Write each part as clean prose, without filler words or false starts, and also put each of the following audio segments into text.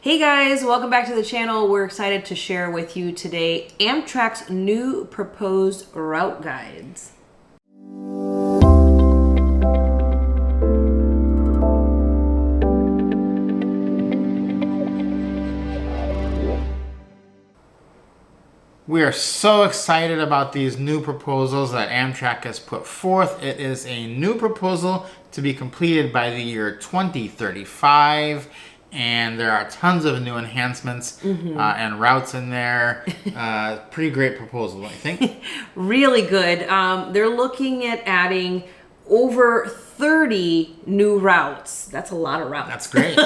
Hey guys, welcome back to the channel. We're excited to share with you today Amtrak's new proposed route guides. We are so excited about these new proposals that Amtrak has put forth. It is a new proposal to be completed by the year 2035. And there are tons of new enhancements and routes in there. Pretty great proposal, I think. Really good. They're looking at adding over 30 new routes. That's a lot of routes. That's great.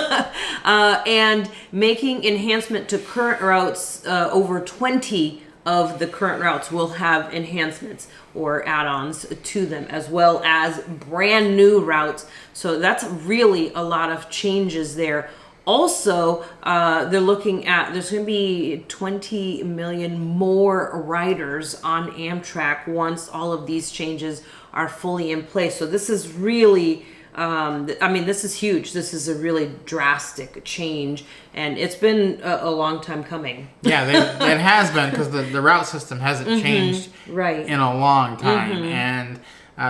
And making enhancement to current routes. Over 20 of the current routes will have enhancements or add-ons to them, as well as brand new routes. So that's really a lot of changes there. Also, they're looking at, there's going to be 20 million more riders on Amtrak once all of these changes are fully in place. So this is really, this is huge. This is a really drastic change, and it's been a long time coming. Yeah, it has been, because the route system hasn't changed in a long time. And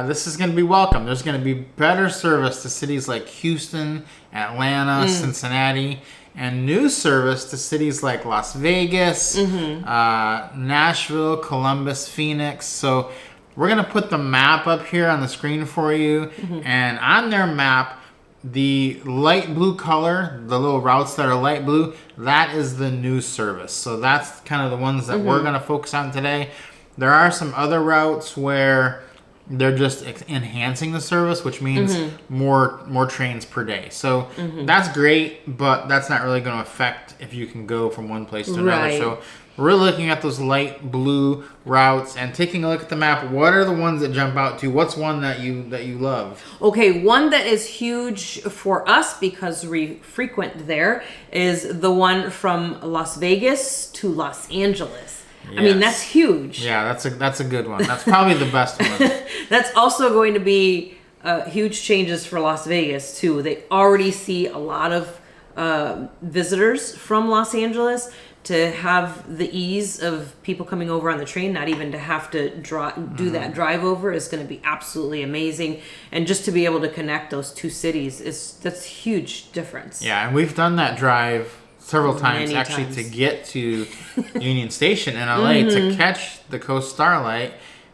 this is going to be welcome. There's going to be better service to cities like Houston, Atlanta, Cincinnati, and new service to cities like Las Vegas, Nashville, Columbus, Phoenix. So we're going to put the map up here on the screen for you. And on their map, the light blue color, the little routes that are light blue, that is the new service. So that's kind of the ones that we're going to focus on today. There are some other routes where they're just enhancing the service, which means more trains per day. So that's great, but that's not really going to affect if you can go from one place to another. So we're looking at those light blue routes and taking a look at the map. What are the ones that jump out to you? What's one that you love? Okay, one that is huge for us because we frequent there is the one from Las Vegas to Los Angeles. Yes. I mean, that's huge. Yeah, that's a good one. That's probably the best one. That's also going to be huge changes for Las Vegas, too. They already see a lot of visitors from Los Angeles. To have the ease of people coming over on the train, not even to have to do that drive over, is going to be absolutely amazing. And just to be able to connect those two cities, that's a huge difference. Yeah, and we've done that drive several times, to get to Union Station in LA to catch the Coast Starlight,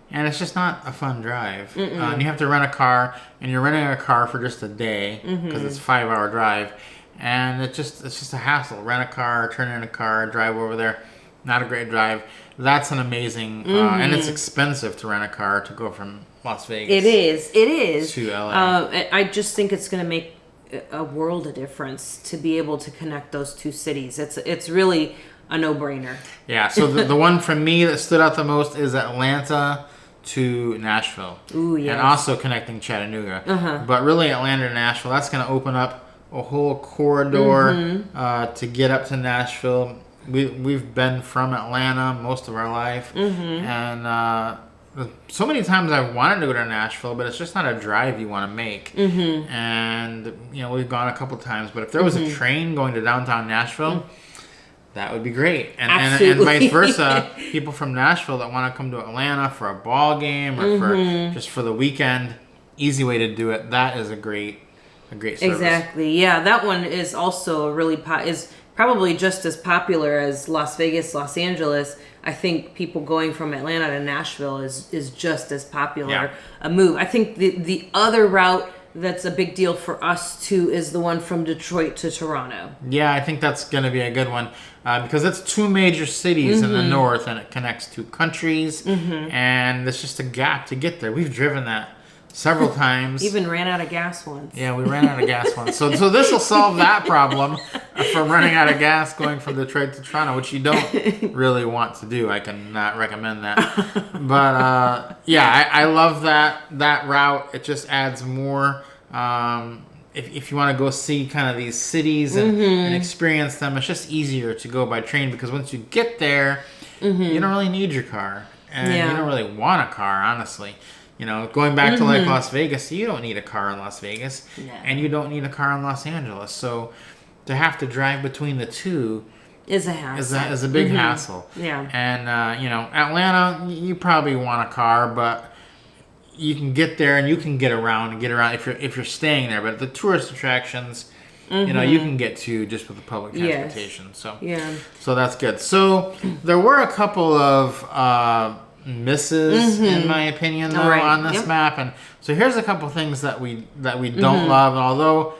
and it's just not a fun drive. And you have to rent a car, and you're renting a car for just a day because it's a 5-hour drive, and it's just a hassle. Rent a car, turn in a car, drive over there. Not a great drive. That's an amazing, and it's expensive to rent a car to go from Las Vegas. It is to LA. I just think it's going to make a world of difference to be able to connect those two cities. It's really a no-brainer. Yeah, so the one for me that stood out the most is Atlanta to Nashville. Ooh, yes. And also connecting Chattanooga. But really Atlanta to Nashville, that's going to open up a whole corridor to get up to Nashville. We've been from Atlanta most of our life. And so many times I've wanted to go to Nashville, but it's just not a drive you want to make. And, we've gone a couple times. But if there was a train going to downtown Nashville, that would be great. And vice versa. People from Nashville that want to come to Atlanta for a ball game or for the weekend, easy way to do it. That is a great service. Exactly. Yeah, that one is also is probably just as popular as Las Vegas, Los Angeles. I think people going from Atlanta to Nashville is just as popular a move. I think the other route that's a big deal for us too is the one from Detroit to Toronto. Yeah, I think that's going to be a good one because it's two major cities in the north, and it connects two countries, and there's just a gap to get there. We've driven that several times. Even ran out of gas once. Yeah, we ran out of gas once. So this will solve that problem from running out of gas going from Detroit to Toronto, which you don't really want to do. I cannot recommend that. But I love that route. It just adds more. If you want to go see kind of these cities and experience them, it's just easier to go by train because once you get there, you don't really need your car. And you don't really want a car, honestly. Going back to like Las Vegas, you don't need a car in Las Vegas, and you don't need a car in Los Angeles. So to have to drive between the two is a hassle. Is a big hassle. Yeah. And Atlanta, you probably want a car, but you can get there and you can get around if you're staying there. But the tourist attractions, you can get to just with the public transportation. Yes. So yeah. So that's good. So there were a couple of misses in my opinion though on this map, and so here's a couple things that we don't love. And although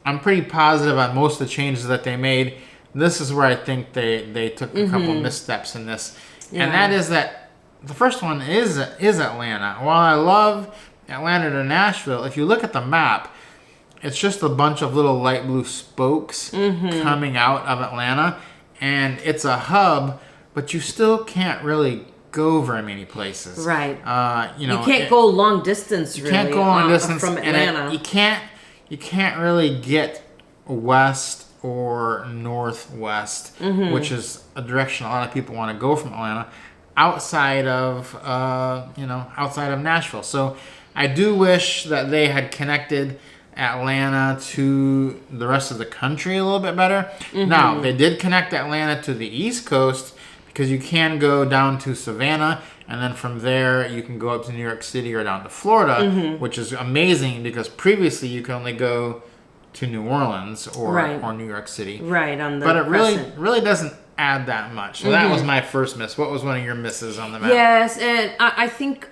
I'm pretty positive on most of the changes that they made, this is where I think they took a couple missteps in this, and that is that the first one is Atlanta. While I love Atlanta to Nashville, if you look at the map, it's just a bunch of little light blue spokes coming out of Atlanta, and it's a hub, but you still can't really go very many places. Right. You can't go long distance. Really, you can't go long distance from Atlanta. You can't really get west or northwest, which is a direction a lot of people want to go from Atlanta, outside of Nashville. So I do wish that they had connected Atlanta to the rest of the country a little bit better. Now, they did connect Atlanta to the East Coast because you can go down to Savannah, and then from there you can go up to New York City or down to Florida, which is amazing because previously you could only go to New Orleans or New York City. Right, on the But it really doesn't add that much. So that was my first miss. What was one of your misses on the map? Yes, and I think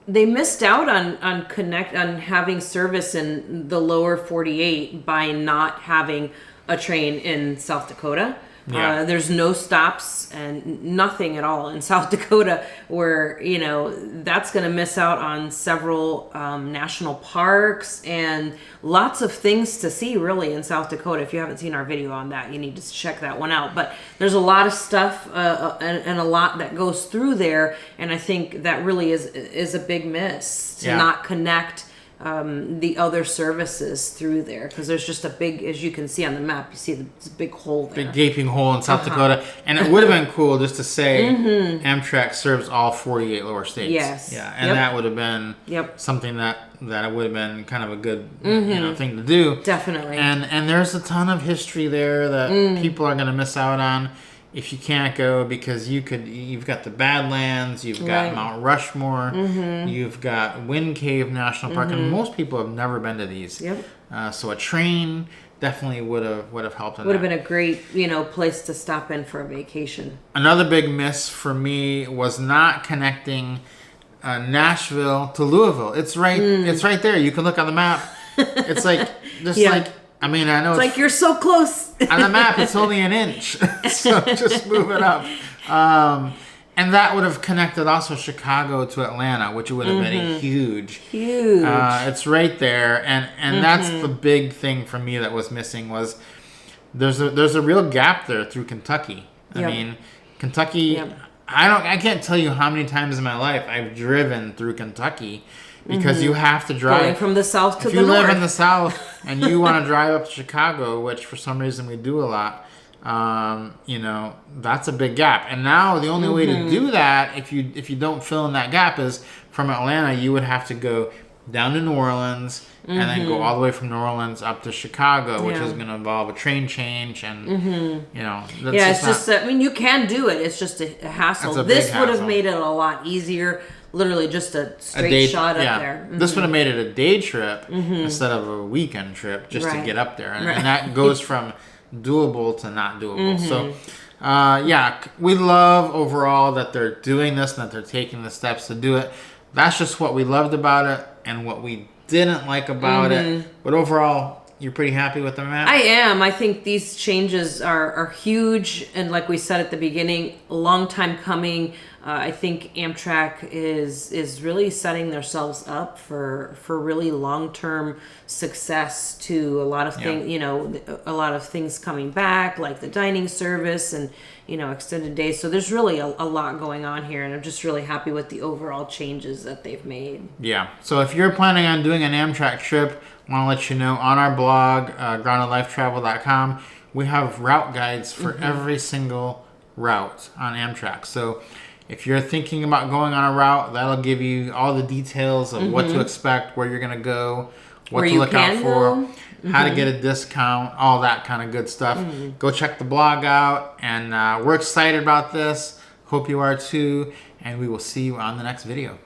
they missed out on having service in the lower 48 by not having a train in South Dakota. Yeah. There's no stops and nothing at all in South Dakota, where that's going to miss out on several national parks and lots of things to see really in South Dakota. If you haven't seen our video on that, you need to check that one out. But there's a lot of stuff and a lot that goes through there, and I think that really is a big miss to not connect the other services through there, because there's just a big, as you can see on the map, you see the big hole there. Big gaping hole in South Dakota. And it would have been cool just to say Amtrak serves all 48 lower states. Yes. Yeah, and that would have been something that would have been kind of a good thing to do. Definitely. And there's a ton of history there that people are going to miss out on if you can't go, because you've got the Badlands, you've got Mount Rushmore, you've got Wind Cave National Park, and most people have never been to these. Yep. So a train definitely would have helped. Would have been a great place to stop in for a vacation. Another big miss for me was not connecting Nashville to Louisville. It's right. It's right there. You can look on the map. It's like I know it's like you're so close. On the map, it's only an inch, so just move it up. And that would have connected also Chicago to Atlanta, which would have been a huge. It's right there, and that's the big thing for me that was missing was there's a real gap there through Kentucky. I mean, Kentucky. I can't tell you how many times in my life I've driven through Kentucky. Because you have to drive going from the south to the north. If you live in the south and you want to drive up to Chicago, which for some reason we do a lot, that's a big gap. And now the only way to do that, if you don't fill in that gap, is from Atlanta. You would have to go down to New Orleans and then go all the way from New Orleans up to Chicago, which is going to involve a train change and it's just you can do it. It's just a hassle. This would have made it a lot easier. Literally just a straight shot up there. This would have made it a day trip instead of a weekend trip just to get up there. And that goes from doable to not doable. So, we love overall that they're doing this and that they're taking the steps to do it. That's just what we loved about it and what we didn't like about it. But overall, you're pretty happy with the map? I am. I think these changes are huge. And like we said at the beginning, a long time coming. I think Amtrak is really setting themselves up for really long-term success to a lot of things, a lot of things coming back, like the dining service and, extended days. So there's really a lot going on here, and I'm just really happy with the overall changes that they've made. Yeah. So if you're planning on doing an Amtrak trip, I want to let you know on our blog, groundedlifetravel.com, we have route guides for every single route on Amtrak. So if you're thinking about going on a route, that'll give you all the details of what to expect, where you're going to go, what to look out for. how to get a discount, all that kind of good stuff. Go check the blog out, and we're excited about this. Hope you are too, and we will see you on the next video.